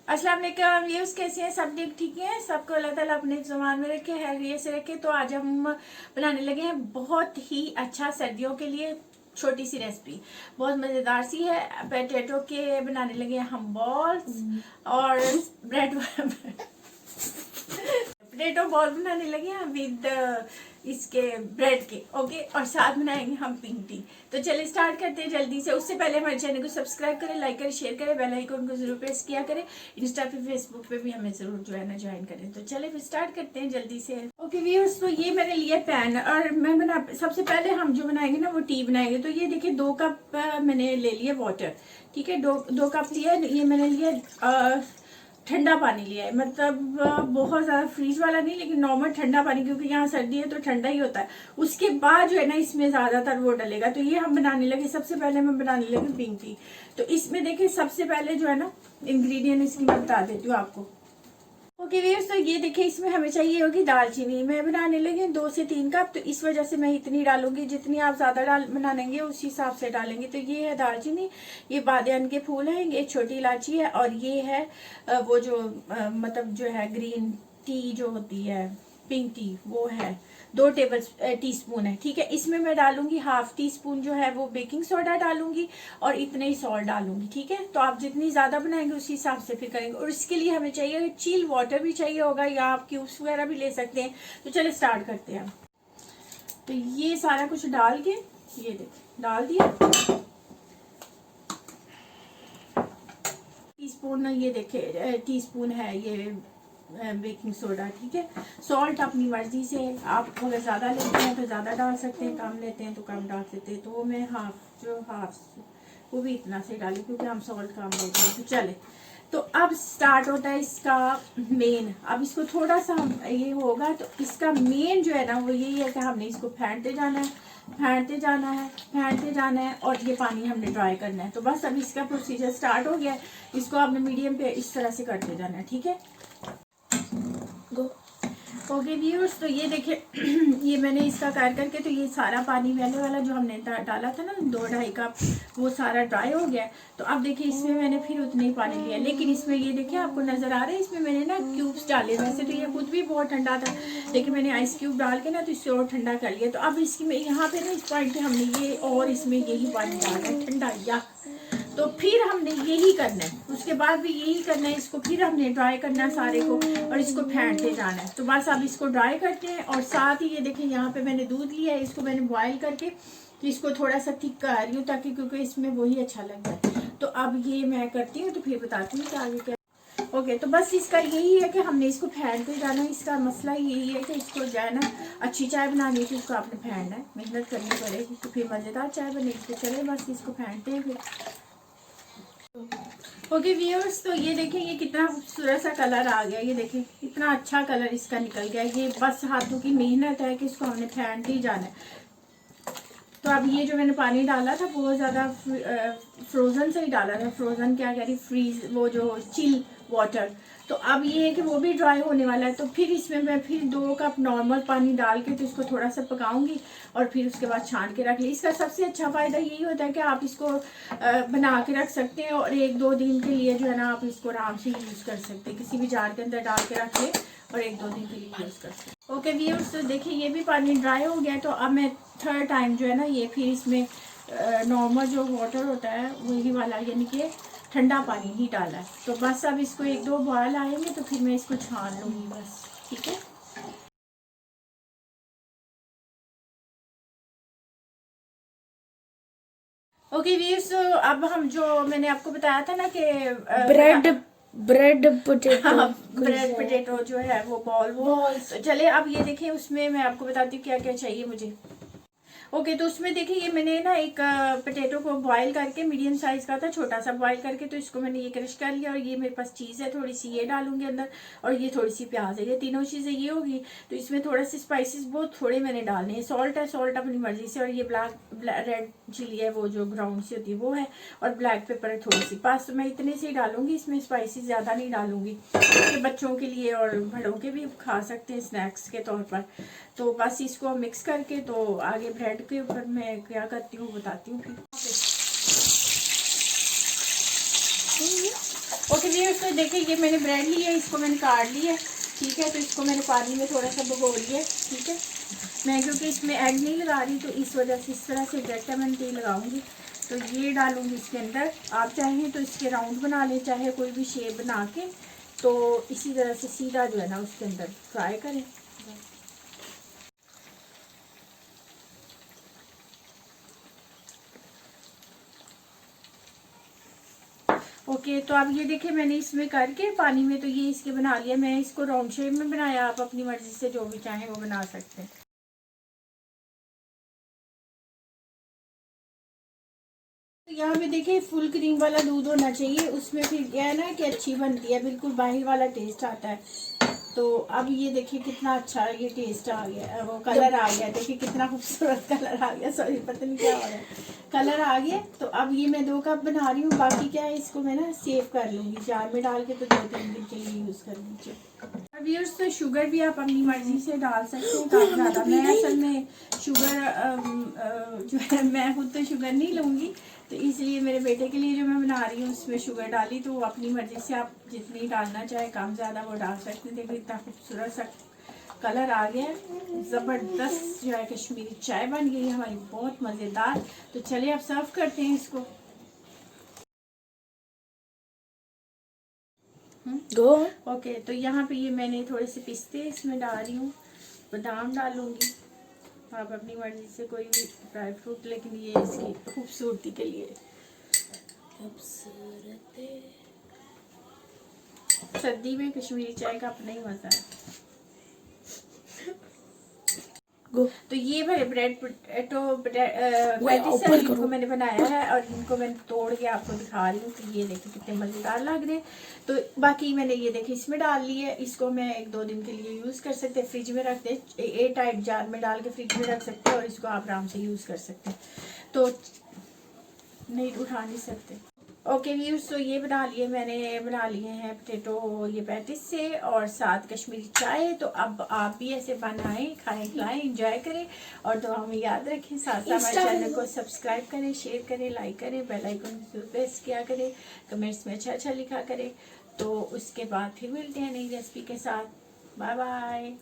अस्सलाम वालेकुम व्यूअर्स, कैसे हैं सब? ठीक है, सबको अल्लाह ताला अपने ज़ुबान में रखे, हैरियत से रखे। तो आज हम बनाने लगे हैं बहुत ही अच्छा सर्दियों के लिए छोटी सी रेसिपी, बहुत मज़ेदार सी है। पोटैटो के बनाने लगे हैं हम बॉल्स और ब्रेड पोटैटो बॉल बनाने लगे हैं विद इसके ब्रेड के। ओके, और साथ बनाएंगे हम पिंक टी। तो चलिए स्टार्ट करते हैं जल्दी से। उससे पहले हमारे चैनल को सब्सक्राइब करें, लाइक करें, शेयर करें, बेल आइकन को जरूर प्रेस किया करें। इंस्टा पे, फेसबुक पे भी हमें जरूर जो है ना ज्वाइन करें। तो चलिए फिर स्टार्ट करते हैं जल्दी से। ओके व्यूअर्स, तो ये मैंने लिया पैन और मैं सबसे पहले हम जो बनाएंगे ना वो टी बनाएंगे। तो ये देखिए 2 कप मैंने ले लिया वाटर। ठीक है, दो कप लिया। ये मैंने लिया ठंडा पानी लिया है, मतलब बहुत ज़्यादा फ्रीज वाला नहीं, लेकिन नॉर्मल ठंडा पानी, क्योंकि यहाँ सर्दी है तो ठंडा ही होता है। उसके बाद जो है ना इसमें ज़्यादातर वो डलेगा। तो ये हम बनाने लगे, सबसे पहले मैं बनाने लगी पिंक टी। तो इसमें देखिए सबसे पहले जो है ना इंग्रेडिएंट इसकी मैं बता देती हूँ आपको। ओके व्यूअर्स, तो ये देखिए इसमें हमें चाहिए होगी दालचीनी। मैं बनाने लगी 2 से 3 कप, तो इस वजह से मैं इतनी डालूंगी। जितनी आप ज्यादा बनाएंगे उस हिसाब से डालेंगे। तो ये है दालचीनी, ये बादियान के फूल हैं, ये छोटी इलायची है, और ये है वो जो मतलब जो है ग्रीन टी जो होती है, पिंक टी, वो है 2 टी स्पून है। ठीक है, इसमें मैं डालूंगी ½ टी स्पून जो है वो बेकिंग सोडा डालूंगी, और इतने ही सॉल्ट डालूंगी। ठीक है, तो आप जितनी ज्यादा बनाएंगे उसी हिसाब से फिर करेंगे। और इसके लिए हमें चाहिए चिल वाटर भी चाहिए होगा, या आप क्यूब्स वगैरह भी ले सकते हैं। तो चलिए स्टार्ट करते हैं। तो ये सारा कुछ डाल के, ये देखिए डाल दिया टीस्पून, ये देखिए टीस्पून है ये बेकिंग सोडा। ठीक है, सॉल्ट अपनी मर्जी से, आप अगर ज़्यादा लेते हैं तो ज़्यादा डाल सकते हैं, कम लेते हैं तो कम डाल सकते हैं। तो वो मैं हाफ वो भी इतना से डाली, क्योंकि हम सॉल्ट कम लेते हैं। तो चले, तो अब स्टार्ट होता है इसका मेन। अब इसको थोड़ा सा ये होगा, तो इसका मेन जो है ना वो यही है कि हमने इसको फेंटते जाना है, फेंटते जाना है, फेंटते जाना है, और ये पानी हमने ड्राई करना है। तो बस अब इसका प्रोसीजर स्टार्ट हो गया है। इसको आपने मीडियम पे इस तरह से करते जाना है। ठीक है, ओके व्यूअर्स, तो ये देखिए ये मैंने इसका कर करके, तो ये सारा पानी पहले वाला जो हमने डाला था ना 2-2.5 कप, वो सारा ड्राई हो गया। तो अब देखिए इसमें मैंने फिर उतना ही पानी लिया, लेकिन इसमें ये देखिए आपको नजर आ रहा है, इसमें मैंने ना क्यूब्स डाले। वैसे तो ये खुद भी बहुत ठंडा था, लेकिन मैंने आइस क्यूब डाल के ना तो इसे और ठंडा कर लिया। तो अब इसकी यहाँ पे ना इस पॉइंट पे हमने ये और इसमें यही पानी डालना है ठंडा, या तो फिर हमने यही करना है, उसके बाद भी यही करना है। इसको फिर हमने ड्राई करना है सारे को, और इसको फेंटते जाना है। तो बस अब इसको ड्राई करते हैं। और साथ ही ये देखिए यहाँ पे मैंने दूध लिया है, इसको मैंने बॉईल करके तो इसको थोड़ा सा थिक कर रही हूँ, ताकि क्योंकि इसमें वही अच्छा लगता है। तो अब ये मैं करती हूँ, तो फिर बताती हूँ कि आगे क्या। ओके, तो बस इसका यही है कि हमने इसको फेंटते जाना है। इसका मसला यही है कि इसको जो है ना अच्छी चाय बनानी है, तो इसको आपने फेंटना है, मेहनत करनी पड़ेगी, तो फिर मज़ेदार चाय बनेगी। तो चले बस इसको फेंटते हैं फिर। ओके व्यूअर्स, तो ये देखिए ये कितना खूबसूरत सा कलर आ गया। ये देखिए इतना अच्छा कलर इसका निकल गया। ये बस हाथों की मेहनत है कि इसको हमने फेंट ही जाना है। तो अब ये जो मैंने पानी डाला था बहुत ज़्यादा फ्रोज़न से ही डाला था। फ्रोज़न क्या कह रही, फ्रीज, वो जो चिल वाटर। तो अब ये है कि वो भी ड्राई होने वाला है। तो फिर इसमें मैं फिर 2 कप नॉर्मल पानी डाल के तो इसको थोड़ा सा पकाऊंगी, और फिर उसके बाद छान के रख ली। इसका सबसे अच्छा फ़ायदा यही होता है कि आप इसको बना के रख सकते हैं, और 1-2 दिन के लिए जो है ना आप इसको आराम से यूज़ कर सकते हैं। किसी भी जार के अंदर डाल के रख लें और 1-2 दिन के लिए यूज़ कर सकते हैं। ओके व्यूअर्स, तो देखिए ये भी पानी ड्राई हो गया। तो अब मैं 3rd टाइम जो है ना ये फिर इसमें नॉर्मल जो वाटर होता है वही वाला, यानी कि ठंडा पानी ही डाला है। तो बस अब इसको 1-2 बॉयल आएंगे तो फिर मैं इसको छान लूँगी बस। ठीक है, ओके व्यूअर्स, तो अब हम जो मैंने आपको बताया था ना कि ब्रेड पोटेटो, ब्रेड पोटेटो जो है वो बॉल, वो तो चले अब ये देखिए उसमें मैं आपको बताती हूँ क्या क्या चाहिए मुझे। ओके, तो उसमें देखिए ये मैंने ना एक पोटैटो को बॉईल करके, मीडियम साइज का था, छोटा सा बॉईल करके, तो इसको मैंने ये क्रश कर लिया। और ये मेरे पास चीज़ है थोड़ी सी, ये डालूंगी अंदर, और ये थोड़ी सी प्याज है, ये तीनों चीज़ें ये होगी। तो इसमें थोड़ा सी स्पाइसेस बहुत थोड़े मैंने डालने हैं। सॉल्ट है, सॉल्ट अपनी मर्जी से, और ये रेड चिली है, वो जो ग्राउंड से होती है वो है, और ब्लैक पेपर है थोड़ी सी। बस मैं इतने से ही डालूंगी, इसमें स्पाइसेस ज़्यादा नहीं डालूंगी, कि बच्चों के लिए और बड़ों के भी खा सकते हैं स्नैक्स के तौर पर। तो बस इसको मिक्स करके, तो आगे ब्रेड के ऊपर मैं क्या करती हूँ बताती हूँ फिर। ओके व्यूअर्स, तो देखिए ये मैंने ब्रेड ली है, इसको मैंने काट लिया है, ठीक है। तो इसको मैंने पानी में थोड़ा सा भिगो लिया है, ठीक है। मैं क्योंकि इसमें एग नहीं लगा रही तो इस वजह से इस तरह से डायरेक्ट मैं तेल लगाऊंगी। तो ये डालूंगी इसके अंदर। आप चाहें तो इसके राउंड बना लें, चाहे कोई भी शेप बना के, तो इसी तरह से सीधा जो है ना उसके अंदर फ्राई करें। ओके तो अब ये देखिए मैंने इसमें करके पानी में तो ये इसके बना लिया। मैं इसको राउंड शेप में बनाया, आप अपनी मर्जी से जो भी चाहें वो बना सकते हैं। तो यहाँ पे देखिए फुल क्रीम वाला दूध होना चाहिए, उसमें फिर क्या है ना कि अच्छी बनती है, बिल्कुल बाहर वाला टेस्ट आता है। तो अब ये देखिए कितना अच्छा ये टेस्ट आ गया, वो कलर आ गया, देखिए कितना खूबसूरत कलर आ गया। सॉरी पता नहीं क्या हो रहा है, कलर आ गया। तो अब ये मैं 2 कप बना रही हूँ, बाकी क्या है इसको मैं ना सेव कर लूँगी जार में डाल के, तो 2-3 दिन के लिए यूज़ कर लीजिए। अब ये तो शुगर भी आप अपनी मर्जी से डाल सकते हैं काफ़ी ज़्यादा। मैं असल में शुगर जो है मैं खुद तो शुगर नहीं लूँगी, तो इसलिए मेरे बेटे के लिए जो मैं बना रही हूँ उसमें शुगर डाली। तो अपनी मर्जी से आप जितनी डालना चाहे कम ज़्यादा वो डाल सकते हैं। देखिए इतना खूबसूरत सा कलर आ गया है, ज़बरदस्त जो है कश्मीरी चाय बन गई है हमारी, बहुत मज़ेदार। तो चलिए अब सर्व करते हैं इसको। गो ओके तो यहाँ पे ये मैंने थोड़े से पिस्ते इसमें डाल रही हूँ, बादाम डालूंगी, आप अपनी मर्जी से कोई भी ड्राई फ्रूट, लेकिन ये इसकी खूबसूरती के लिए। सर्दी में कश्मीरी चाय का अपना ही मजा है। तो ये भाई ब्रेड पोटैटो पैटीज है जिनको मैंने बनाया है और इनको मैंने तोड़ के आपको दिखा रही हूँ। तो ये देखिए कितने मज़ेदार लग रहे हैं। तो बाकी मैंने ये देखिए इसमें डाल ली है, इसको मैं 1-2 दिन के लिए यूज़ कर सकते हैं, फ्रिज में रख दे, एयर टाइट जार में डाल के फ्रिज में रख सकते हैं और इसको आप आराम से यूज़ कर सकते हैं। तो नहीं उठा नहीं सकते। ओके व्यूअर्स, तो ये मैंने बना लिए हैं पोटैटो ये पैटिस से और साथ कश्मीरी चाय। तो अब आप भी ऐसे बनाएं, खाएं, खिलाएं, एंजॉय करें और दुआ में याद रखें। साथ साथ हमारे चैनल को सब्सक्राइब करें, शेयर करें, लाइक करें, बेल आइकन जरूर प्रेस किया करें, कमेंट्स में अच्छा लिखा करें। तो उसके बाद फिर मिलते हैं नई रेसिपी के साथ। Bye bye.